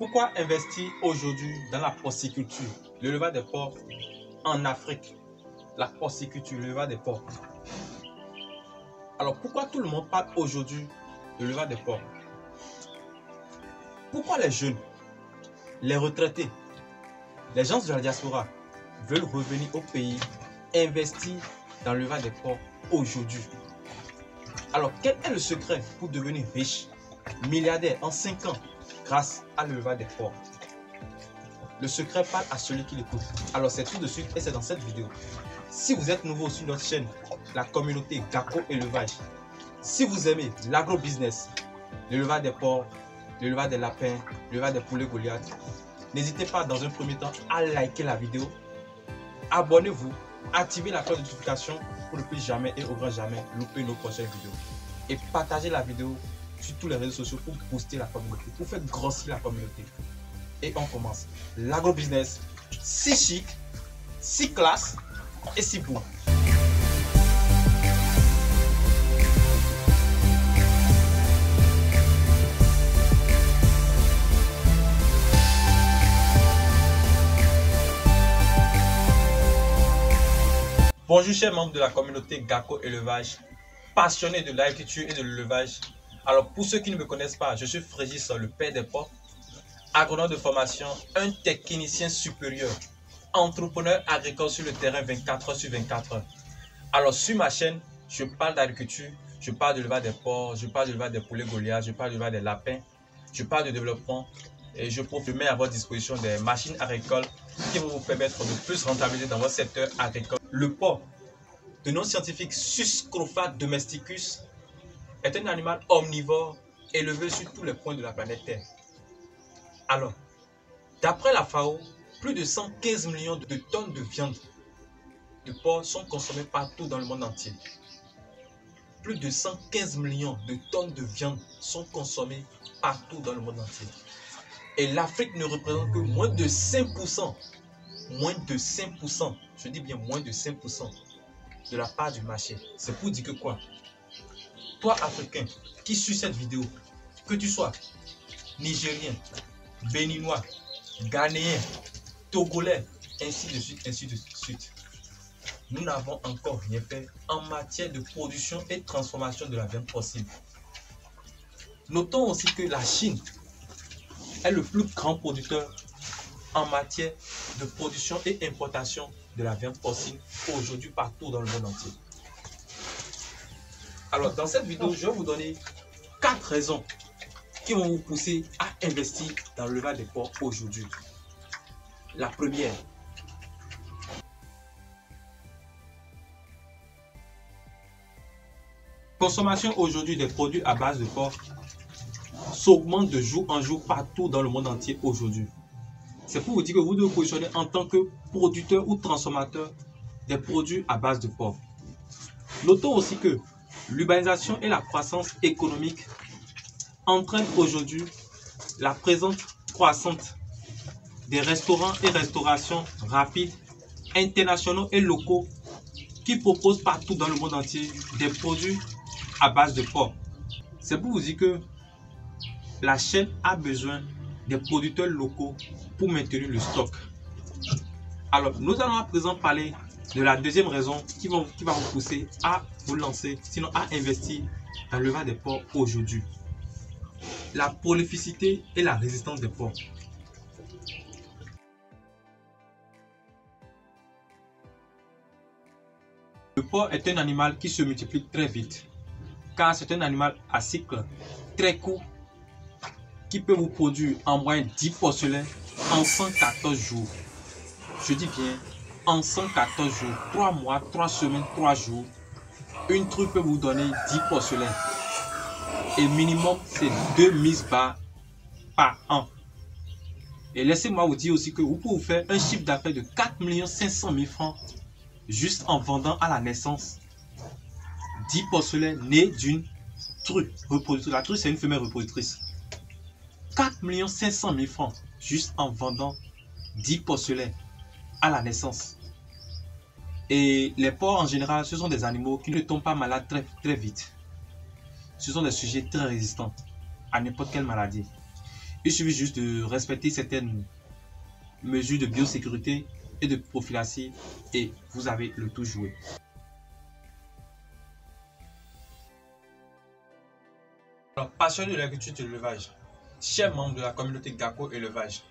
Pourquoi investir aujourd'hui dans la porciculture, l'élevage des porcs en Afrique? La porciculture, l'élevage des porcs. Alors pourquoi tout le monde parle aujourd'hui de l'élevage des porcs? Pourquoi les jeunes, les retraités, les gens de la diaspora veulent revenir au pays, investir dans l'élevage des porcs aujourd'hui? Alors quel est le secret pour devenir riche, milliardaire en 5 ans grâce à l'élevage des porcs? Le secret parle à celui qui l'écoute. Alors c'est tout de suite et c'est dans cette vidéo. Si vous êtes nouveau sur notre chaîne, la communauté Gako Élevage, si vous aimez l'agro-business, l'élevage des porcs, l'élevage des lapins, l'élevage des poulets Goliath, n'hésitez pas dans un premier temps à liker la vidéo, abonnez-vous, activez la cloche de notification pour ne plus jamais et au grand jamais louper nos prochaines vidéos. Et partagez la vidéo sur tous les réseaux sociaux pour booster la communauté, pour faire grossir la communauté. Et on commence. L'agro-business, si chic, si classe et si beau. Bonjour chers membres de la communauté Gako Élevage, passionnés de l'agriculture et de l'élevage. Alors pour ceux qui ne me connaissent pas, je suis Frégis, le père des porcs, agronome de formation, un technicien supérieur, entrepreneur agricole sur le terrain 24 heures sur 24 heures. Alors sur ma chaîne, je parle d'agriculture, je parle de l'élevage des porcs, je parle de l'élevage des poulets Goliath, je parle de l'élevage des lapins, je parle de développement et je mets à votre disposition des machines agricoles qui vont vous permettre de plus rentabiliser dans votre secteur agricole. Le porc, de nom scientifique Suscrofa domesticus, est un animal omnivore élevé sur tous les points de la planète Terre. Alors, d'après la FAO, plus de 115 millions de tonnes de viande de porc sont consommées partout dans le monde entier. Plus de 115 millions de tonnes de viande sont consommées partout dans le monde entier. Et l'Afrique ne représente que moins de 5%, je dis bien moins de 5% de la part du marché. C'est pour dire que quoi? Toi, Africain, qui suit cette vidéo, que tu sois Nigérien, Béninois, Ghanéen, Togolais, ainsi de suite, ainsi de suite. Nous n'avons encore rien fait en matière de production et de transformation de la viande porcine. Notons aussi que la Chine est le plus grand producteur en matière de production et importation de la viande porcine aujourd'hui partout dans le monde entier. Alors dans cette vidéo, je vais vous donner 4 raisons qui vont vous pousser à investir dans l'élevage des porcs aujourd'hui. La première, consommation aujourd'hui des produits à base de porc s'augmente de jour en jour partout dans le monde entier aujourd'hui. C'est pour vous dire que vous devez vous positionner en tant que producteur ou transformateur des produits à base de porc. Notons aussi que l'urbanisation et la croissance économique entraînent aujourd'hui la présence croissante des restaurants et restaurations rapides, internationaux et locaux qui proposent partout dans le monde entier des produits à base de porc. C'est pour vous dire que la chaîne a besoin des producteurs locaux pour maintenir le stock. Alors, nous allons à présent parler de la deuxième raison qui va vous pousser à vous lancer, sinon à investir dans l'élevage des porcs aujourd'hui. La prolificité et la résistance des porcs. Le porc est un animal qui se multiplie très vite, car c'est un animal à cycle très court qui peut vous produire en moyenne 10 porcelets en 114 jours. Je dis bien en 114 jours, 3 mois, 3 semaines, 3 jours. Une truie peut vous donner 10 porcelets. Et minimum, c'est 2 mises par an. Et laissez-moi vous dire aussi que vous pouvez faire un chiffre d'affaires de 4 500 000 francs juste en vendant à la naissance 10 porcelets nés d'une true reproductrice. La true, c'est une femelle reproductrice. 4 500 000 francs juste en vendant 10 porcelets à la naissance. Et les porcs en général, ce sont des animaux qui ne tombent pas malades très vite. Ce sont des sujets très résistants à n'importe quelle maladie. Il suffit juste de respecter certaines mesures de biosécurité et de prophylaxie et vous avez le tout joué. Alors, passionné de l'agriculture et de l'élevage, chers membres de la communauté Gako Élevage,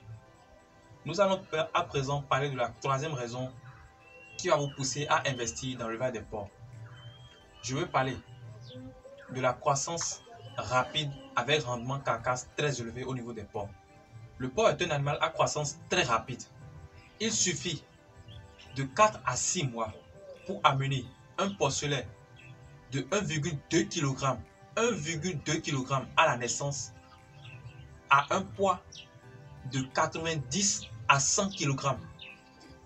nous allons à présent parler de la troisième raison qui va vous pousser à investir dans l'élevage des porcs. Je veux parler de la croissance rapide avec rendement carcasse très élevé au niveau des porcs. Le porc est un animal à croissance très rapide. Il suffit de 4 à 6 mois pour amener un porcelet de 1,2 kg à la naissance à un poids de 90 à 100 kg.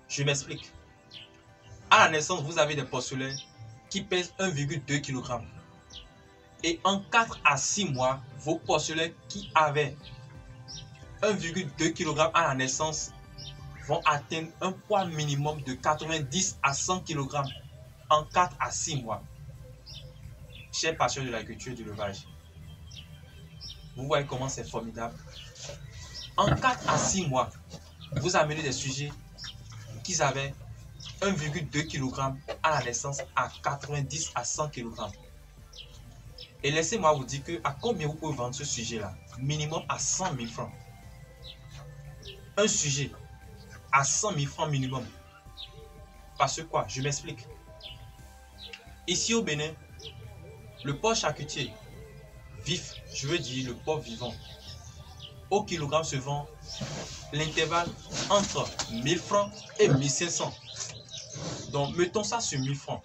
Je m'explique. À la naissance, vous avez des porcelets qui pèsent 1,2 kg. Et en 4 à 6 mois, vos porcelets qui avaient 1,2 kg à la naissance vont atteindre un poids minimum de 90 à 100 kg en 4 à 6 mois. Chers passionnés de l'agriculture et de l'élevage, vous voyez comment c'est formidable. En 4 à 6 mois, vous amenez des sujets qui avaient 1,2 kg à la naissance à 90 à 100 kg. Et laissez-moi vous dire que à combien vous pouvez vendre ce sujet-là? Minimum à 100 000 francs. Un sujet à 100 000 francs minimum. Parce que quoi? Je m'explique. Ici au Bénin, le porc charcutier vif, je veux dire le porc vivant, au kilogramme se vend l'intervalle entre 1000 francs et 1500. Donc mettons ça sur 1000 francs.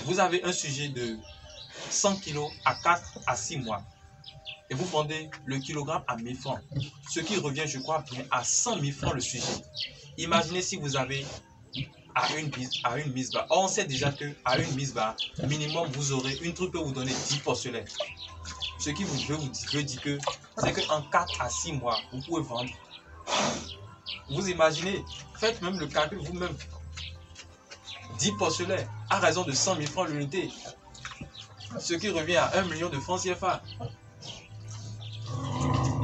Vous avez un sujet de 100 kg à 4 à 6 mois. Et vous vendez le kilogramme à 1000 francs. Ce qui revient, je crois bien, à 100 000 francs le sujet. Imaginez si vous avez à une mise bas. Or, on sait déjà qu'à une mise bas, minimum, vous aurez une troupe peut vous donner 10 porcelets. Ce qui veut dire que c'est qu'en 4 à 6 mois, vous pouvez vendre. Vous imaginez, faites même le calcul vous-même. 10 porcelets à raison de 100 000 francs l'unité. Ce qui revient à 1 million de francs CFA.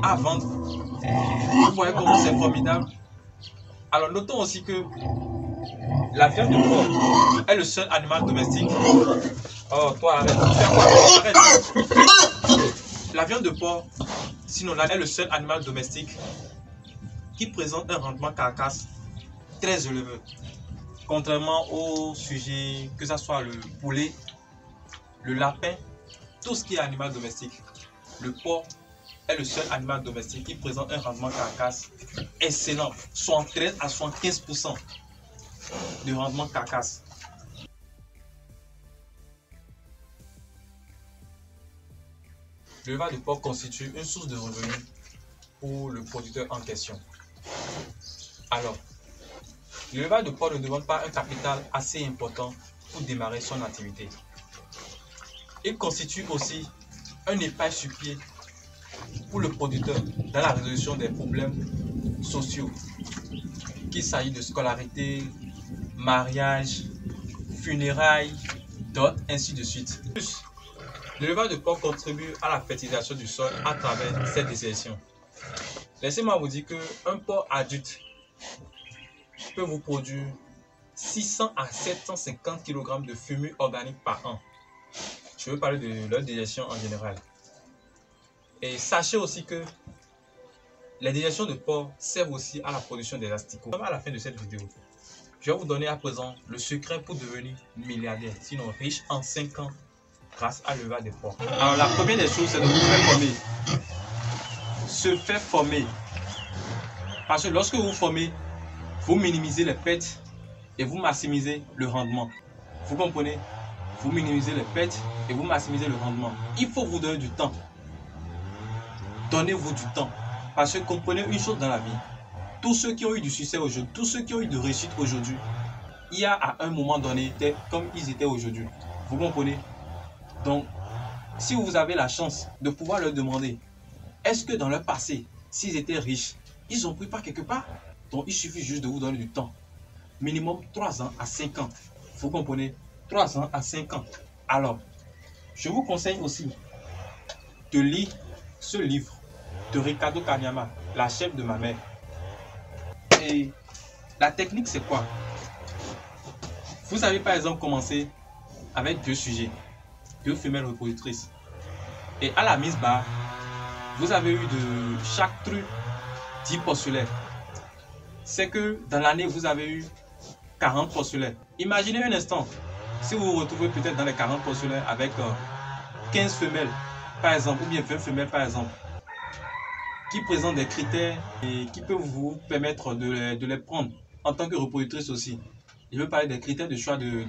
À vendre. Vous voyez comment c'est formidable. Alors notons aussi que la viande de porc est le seul animal domestique. Oh toi arrête. La viande de porc, sinon là, est le seul animal domestique qui présente un rendement carcasse très élevé. Contrairement au sujet, que ce soit le poulet, le lapin, tout ce qui est animal domestique, le porc est le seul animal domestique qui présente un rendement carcasse excellent, 73 à 75% de rendement carcasse. L'élevage de porc constitue une source de revenus pour le producteur en question. Alors, l'élevage de porc ne demande pas un capital assez important pour démarrer son activité. Il constitue aussi un épargne sur pied pour le producteur dans la résolution des problèmes sociaux, qu'il s'agisse de scolarité, mariage, funérailles, dot, ainsi de suite. L'élevage de porc contribue à la fertilisation du sol à travers cette désertion. Laissez-moi vous dire qu'un porc adulte peut vous produire 600 à 750 kg de fumure organique par an. Je veux parler de leur dégestion en général. Et sachez aussi que les déjections de porc servent aussi à la production des asticots. Comme à la fin de cette vidéo, je vais vous donner à présent le secret pour devenir milliardaire, sinon riche en 5 ans grâce à l'élevage des porcs. Alors la première des choses, c'est de vous faire former. Se faire former. Parce que lorsque vous formez, vous minimisez les pertes et vous maximisez le rendement. Vous comprenez? Vous minimisez les pertes et vous maximisez le rendement. Il faut vous donner du temps. Donnez-vous du temps. Parce que comprenez une chose dans la vie. Tous ceux qui ont eu du succès aujourd'hui, tous ceux qui ont eu de réussite aujourd'hui, il y a à un moment donné, comme ils étaient aujourd'hui. Vous comprenez? Donc, si vous avez la chance de pouvoir leur demander, est-ce que dans leur passé, s'ils étaient riches, ils ont pris pas quelque part? Donc, il suffit juste de vous donner du temps. Minimum 3 ans à 5 ans. Vous comprenez? 3 ans à 5 ans. Alors, je vous conseille aussi de lire ce livre de Ricardo Kanyama, la chef de ma mère. Et la technique, c'est quoi? Vous avez par exemple commencé avec 2 sujets, 2 femelles reproductrices. Et à la mise barre, vous avez eu de chaque truc 10 postulaires. C'est que dans l'année, vous avez eu 40 postulaires. Imaginez un instant, si vous vous retrouvez peut-être dans les 40 postulaires avec 15 femelles, par exemple, ou bien 20 femelles, par exemple, qui présentent des critères et qui peuvent vous permettre de les prendre en tant que reproductrice aussi. Je veux parler des critères de choix des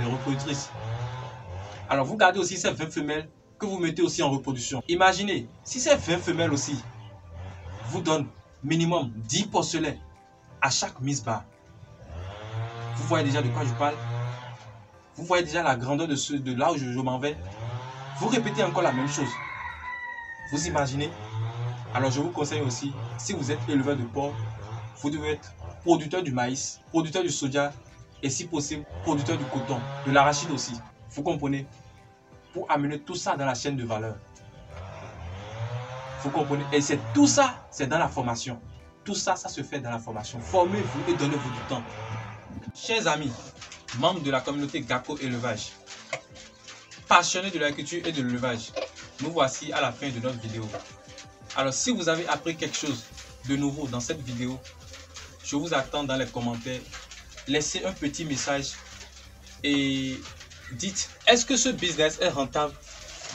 reproductrices. Alors, vous gardez aussi ces 20 femelles que vous mettez aussi en reproduction. Imaginez, si ces 20 femelles aussi vous donnent minimum 10 postulaires à chaque mise barre. Vous voyez déjà de quoi je parle? Vous voyez déjà la grandeur de là où je m'en vais? Vous répétez encore la même chose. Vous imaginez? Alors, je vous conseille aussi, si vous êtes éleveur de porc, vous devez être producteur du maïs, producteur du soja et si possible, producteur du coton, de l'arachide aussi. Vous comprenez? Pour amener tout ça dans la chaîne de valeur. Vous comprenez? Et c'est tout ça, c'est dans la formation. Tout ça, ça se fait dans la formation. Formez-vous et donnez-vous du temps. Chers amis, membres de la communauté Gako Élevage, passionnés de l'agriculture et de l'élevage, nous voici à la fin de notre vidéo. Alors, si vous avez appris quelque chose de nouveau dans cette vidéo, je vous attends dans les commentaires. Laissez un petit message et dites, est-ce que ce business est rentable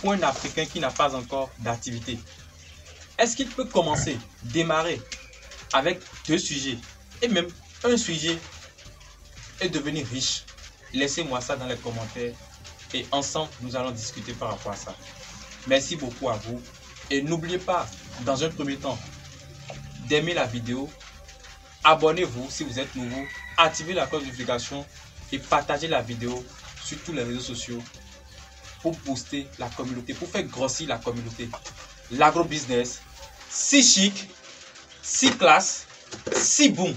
pour un Africain qui n'a pas encore d'activité? Est-ce qu'il peut commencer, démarrer avec 2 sujets et même un sujet et devenir riche? Laissez-moi ça dans les commentaires et ensemble, nous allons discuter par rapport à ça. Merci beaucoup à vous et n'oubliez pas, dans un premier temps, d'aimer la vidéo, abonnez-vous si vous êtes nouveau, activez la cloche de notification et partagez la vidéo sur tous les réseaux sociaux pour booster la communauté, pour faire grossir la communauté. L'agro-business, si chic, si classe, si boom.